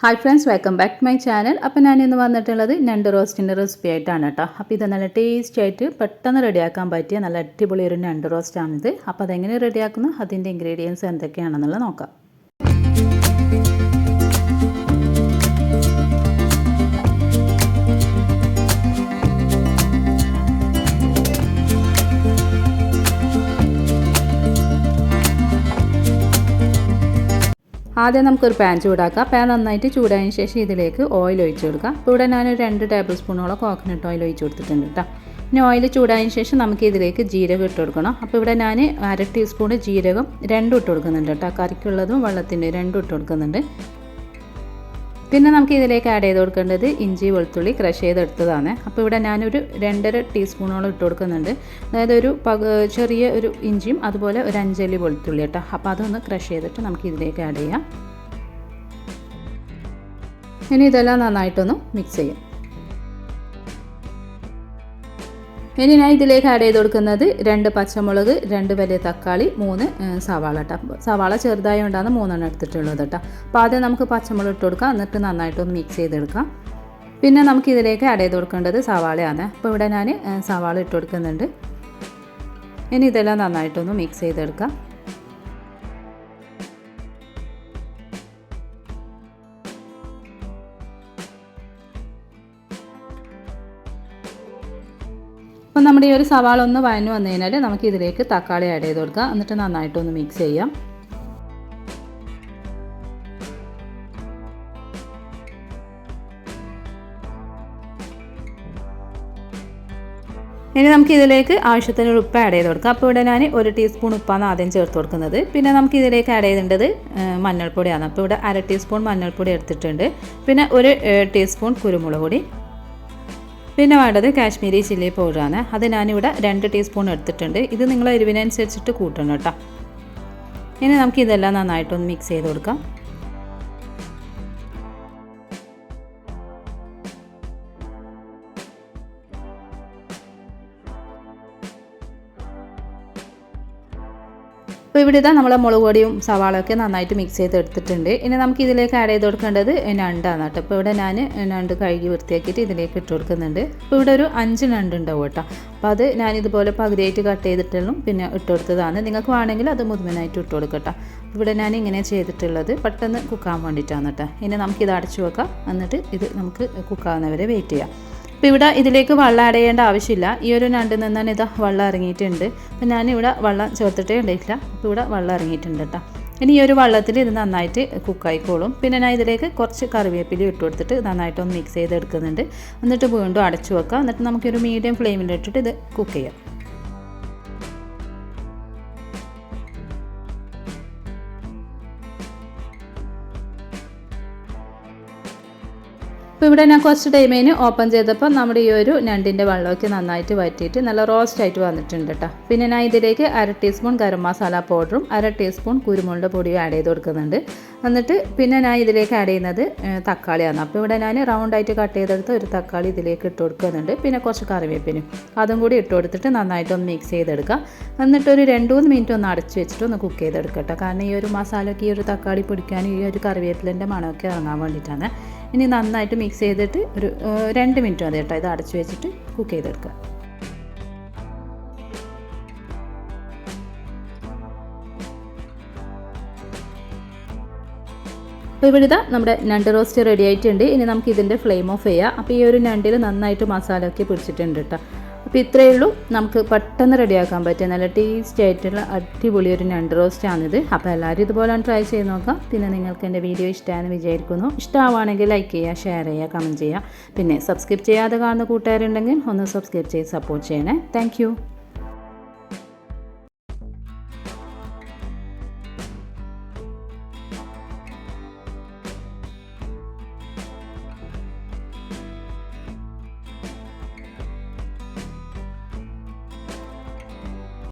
Hi friends, welcome back to my channel. അപ്പോൾ ഞാനിന്ന് വന്നിട്ടുള്ളത് ഞണ്ട് റോസ്റ്റിൻ്റെ റെസിപ്പി ആയിട്ടാണ് കേട്ടോ. അപ്പോൾ ഇത് നല്ല ടേസ്റ്റ് ആയിട്ട് പെട്ടെന്ന് റെഡിയാക്കാൻ പറ്റിയ നല്ല അടിപൊളി ഒരു ഞണ്ട് റോസ്റ്റാണിത്. അപ്പോൾ അതെങ്ങനെ റെഡിയാക്കുന്നു, അതിൻ്റെ ഇൻഗ്രീഡിയൻസ് എന്തൊക്കെയാണെന്നുള്ളത് നോക്കാം. ആദ്യം നമുക്കൊരു പാൻ ചൂടാക്കാം. പാൻ നന്നായിട്ട് ചൂടായതിന് ശേഷം ഇതിലേക്ക് ഓയിൽ ഒഴിച്ച് കൊടുക്കാം. ഇപ്പോൾ ഇവിടെ ഞാനൊരു 2 ടേബിൾ സ്പൂണോളം കോക്കനട്ട് ഓയിൽ ഒഴിച്ച് കൊടുത്തിട്ടുണ്ട് കേട്ടോ. ഇനി ഓയിൽ ചൂടായതിന് ശേഷം നമുക്ക് ഇതിലേക്ക് ജീരകം ഇട്ട് കൊടുക്കണം. അപ്പോൾ ഇവിടെ ഞാൻ 1/2 ടീസ്പൂൺ ജീരകം രണ്ടും ഇട്ട് കൊടുക്കുന്നുണ്ട് കേട്ടോ. കറിക്കുള്ളതും വെള്ളത്തിൻ്റെ രണ്ടും ഇട്ട് കൊടുക്കുന്നുണ്ട്. പിന്നെ നമുക്ക് ഇതിലേക്ക് ആഡ് ചെയ്ത് കൊടുക്കേണ്ടത് ഇഞ്ചി വെളുത്തുള്ളി ക്രഷ് ചെയ്തെടുത്തതാണ്. അപ്പോൾ ഇവിടെ ഞാനൊരു 2.5 ടീസ്പൂണോളം ഇട്ട് കൊടുക്കുന്നുണ്ട്. അതായത് ഒരു ചെറിയ ഒരു ഇഞ്ചിയും അതുപോലെ ഒരു 5 അല്ലി വെളുത്തുള്ളി കേട്ടോ. അപ്പോൾ അതൊന്ന് ക്രഷ് ചെയ്തിട്ട് നമുക്ക് ഇതിലേക്ക് ആഡ് ചെയ്യാം. ഇനി ഇതെല്ലാം നന്നായിട്ടൊന്ന് മിക്സ് ചെയ്യാം. ഇനി ഞാൻ ഇതിലേക്ക് ആഡ് ചെയ്ത് കൊടുക്കുന്നത് 2 പച്ചമുളക്, 2 വലിയ തക്കാളി, 3 സവാള കേട്ടോ. സവാള ചെറുതായി കൊണ്ടാണ് 3 എടുത്തിട്ടുള്ളത് കേട്ടോ. അപ്പോൾ ആദ്യം നമുക്ക് പച്ചമുളക് ഇട്ട് കൊടുക്കാം, എന്നിട്ട് നന്നായിട്ടൊന്ന് മിക്സ് ചെയ്തെടുക്കാം. പിന്നെ നമുക്ക് ഇതിലേക്ക് ആഡ് ചെയ്ത് കൊടുക്കേണ്ടത് സവാളയാണ്. അപ്പോൾ ഇവിടെ ഞാൻ സവാള ഇട്ട് കൊടുക്കുന്നുണ്ട്. ഇനി ഇതെല്ലാം നന്നായിട്ടൊന്ന് മിക്സ് ചെയ്തെടുക്കാം. അപ്പോൾ നമ്മുടെ ഈ ഒരു സവാള ഒന്ന് വഴഞ്ഞു വന്നു കഴിഞ്ഞാൽ നമുക്ക് ഇതിലേക്ക് തക്കാളി ആഡ് ചെയ്ത് കൊടുക്കാം. എന്നിട്ട് നന്നായിട്ടൊന്ന് മിക്സ് ചെയ്യാം. ഇനി നമുക്ക് ഇതിലേക്ക് ആവശ്യത്തിന് ഉപ്പ് ആഡ് ചെയ്ത് കൊടുക്കാം. അപ്പോൾ ഇവിടെ ഞാൻ 1 ടീസ്പൂൺ ഉപ്പാണ് ആദ്യം ചേർത്ത് കൊടുക്കുന്നത്. പിന്നെ നമുക്ക് ഇതിലേക്ക് ആഡ് ചെയ്യേണ്ടത് മഞ്ഞൾപ്പൊടിയാണ്. അപ്പോൾ ഇവിടെ 1/2 ടീസ്പൂൺ മഞ്ഞൾപ്പൊടി എടുത്തിട്ടുണ്ട്. പിന്നെ 1 ടീസ്പൂൺ കുരുമുളക് പൊടി. പിന്നെ വേണ്ടത് കാശ്മീരി ചില്ലി പൗഡറാണ്. അത് ഞാനിവിടെ 2 ടീസ്പൂൺ എടുത്തിട്ടുണ്ട്. ഇത് നിങ്ങളെ എരിവിനനുസരിച്ചിട്ട് കൂട്ടണം കേട്ടോ. ഇനി നമുക്ക് ഇതെല്ലാം നന്നായിട്ടൊന്ന് മിക്സ് ചെയ്ത് കൊടുക്കാം. അപ്പോൾ ഇവിടെ ഇതാ നമ്മളെ മുളക് പൊടിയും സവാളയൊക്കെ നന്നായിട്ട് മിക്സ് ചെയ്ത് എടുത്തിട്ടുണ്ട്. ഇനി നമുക്ക് ഇതിലേക്ക് ആഡ് ചെയ്ത് കൊടുക്കേണ്ടത് ഞണ്ടാണ് കേട്ടോ. അപ്പോൾ ഇവിടെ ഞാൻ ഞണ്ട് കഴുകി വൃത്തിയാക്കിയിട്ട് ഇതിലേക്ക് ഇട്ട് കൊടുക്കുന്നുണ്ട്. അപ്പോൾ ഇവിടെ ഒരു 5 ഞണ്ട് ഉണ്ടാവും കേട്ടോ. അപ്പോൾ അത് ഞാനിതുപോലെ പകുതിയായിട്ട് കട്ട് ചെയ്തിട്ടുള്ളൂ പിന്നെ ഇട്ട് കൊടുത്തതാണ്. നിങ്ങൾക്ക് വേണമെങ്കിൽ അത് മുഴുവനായിട്ട് ഇട്ട് കൊടുക്കട്ടോ. ഇവിടെ ഞാൻ ഇങ്ങനെ ചെയ്തിട്ടുള്ളത് പെട്ടെന്ന് കുക്കാൻ വേണ്ടിയിട്ടാണ് കേട്ടോ. ഇനി നമുക്കിത് അടച്ചു വെക്കാം. എന്നിട്ട് ഇത് നമുക്ക് കുക്കാവുന്നവരെ വെയിറ്റ് ചെയ്യാം. അപ്പോൾ ഇവിടെ ഇതിലേക്ക് വെള്ളം ആഡ് ചെയ്യേണ്ട ആവശ്യമില്ല. ഈ ഒരു ഞണ്ടിൽ നിന്നാണ് ഇതാ വെള്ളം ഇറങ്ങിയിട്ടുണ്ട്. അപ്പോൾ ഞാനിവിടെ വെള്ളം ചേർത്തിട്ടേ ഉണ്ടായിട്ടില്ല. അപ്പോൾ ഇവിടെ വെള്ളം ഇറങ്ങിയിട്ടുണ്ട് കേട്ടോ. ഇനി ഈ ഒരു വെള്ളത്തിൽ ഇത് നന്നായിട്ട് കുക്കായിക്കോളും. പിന്നെ ഞാൻ ഇതിലേക്ക് കുറച്ച് കറിവേപ്പില ഇട്ട് കൊടുത്തിട്ട് നന്നായിട്ടൊന്ന് മിക്സ് ചെയ്തെടുക്കുന്നുണ്ട്. എന്നിട്ട് വീണ്ടും അടച്ചു വെക്കാം. എന്നിട്ട് നമുക്കൊരു മീഡിയം ഫ്ലെയിമിലിട്ടിട്ട് ഇത് കുക്ക് ചെയ്യാം. അപ്പോൾ ഇവിടെ ഞാൻ കുറച്ച് ടൈമിന് ഓപ്പൺ ചെയ്തപ്പോൾ നമ്മുടെ ഈ ഒരു ഞണ്ടിൻ്റെ വെള്ളമൊക്കെ നന്നായിട്ട് വറ്റിയിട്ട് നല്ല റോസ്റ്റ് ആയിട്ട് വന്നിട്ടുണ്ട് കേട്ടോ. പിന്നെ ഞാൻ ഇതിലേക്ക് 1/2 ടീസ്പൂൺ ഗരം മസാല പൗഡറും 1/2 ടീസ്പൂൺ കുരുമുളക് പൊടിയും ആഡ് ചെയ്ത് കൊടുക്കുന്നുണ്ട്. എന്നിട്ട് പിന്നെ ഞാൻ ഇതിലേക്ക് ആഡ് ചെയ്യുന്നത് തക്കാളിയാണ്. അപ്പോൾ ഇവിടെ ഞാൻ റൗണ്ടായിട്ട് കട്ട് ചെയ്തെടുത്ത് ഒരു തക്കാളി ഇതിലേക്ക് ഇട്ട് കൊടുക്കുന്നുണ്ട്. പിന്നെ കുറച്ച് കറിവേപ്പിനും അതും കൂടി ഇട്ട് കൊടുത്തിട്ട് നന്നായിട്ടൊന്ന് മിക്സ് ചെയ്തെടുക്കാം. എന്നിട്ടൊരു 2-3 മിനിറ്റ് ഒന്ന് അടച്ച് വെച്ചിട്ട് ഒന്ന് കുക്ക് ചെയ്തെടുക്കട്ടോ. കാരണം ഈ ഒരു മസാലയ്ക്ക് ഈ ഒരു തക്കാളി പിടിക്കാനും ഈ ഒരു കറിവേപ്പിലിൻ്റെ മണമൊക്കെ ഇറങ്ങാൻ വേണ്ടിയിട്ടാണ്. ഇനി നന്നായിട്ട് മിക്സ് ചെയ്തിട്ട് ഒരു 2 മിനിറ്റ് മതി കേട്ടോ. ഇത് അടച്ചു വെച്ചിട്ട് കുക്ക് ചെയ്തെടുക്കുക. അപ്പോൾ ഇവിടെ ഇതാ നമ്മുടെ ഞണ്ട് റോസ്റ്റ് റെഡി ആയിട്ടുണ്ട്. ഇനി നമുക്ക് ഇതിൻ്റെ ഫ്ലെയിം ഓഫ് ചെയ്യാം. അപ്പോൾ ഈ ഒരു ഞണ്ടിൽ നന്നായിട്ട് മസാലയൊക്കെ പിടിച്ചിട്ടുണ്ട് കേട്ടോ. അപ്പോൾ ഇത്രയേ ഉള്ളൂ. നമുക്ക് പെട്ടെന്ന് റെഡിയാക്കാൻ പറ്റിയ നല്ല ടേസ്റ്റി ആയിട്ടുള്ള അടിപൊളി ഒരു ഞണ്ട് റോസ്റ്റാണിത്. അപ്പോൾ എല്ലാവരും ഇതുപോലെ ട്രൈ ചെയ്ത് നോക്കാം. പിന്നെ നിങ്ങൾക്ക് എൻ്റെ വീഡിയോ ഇഷ്ടമാണെന്ന് വിചാരിക്കുന്നു. ഇഷ്ടമാവുകയാണെങ്കിൽ ലൈക്ക് ചെയ്യുക, ഷെയർ ചെയ്യുക, കമൻറ്റ് ചെയ്യുക. പിന്നെ സബ്സ്ക്രൈബ് ചെയ്യാതെ കാണുന്ന കൂട്ടുകാരുണ്ടെങ്കിൽ ഒന്ന് സബ്സ്ക്രൈബ് ചെയ്ത് സപ്പോർട്ട് ചെയ്യണേ. താങ്ക്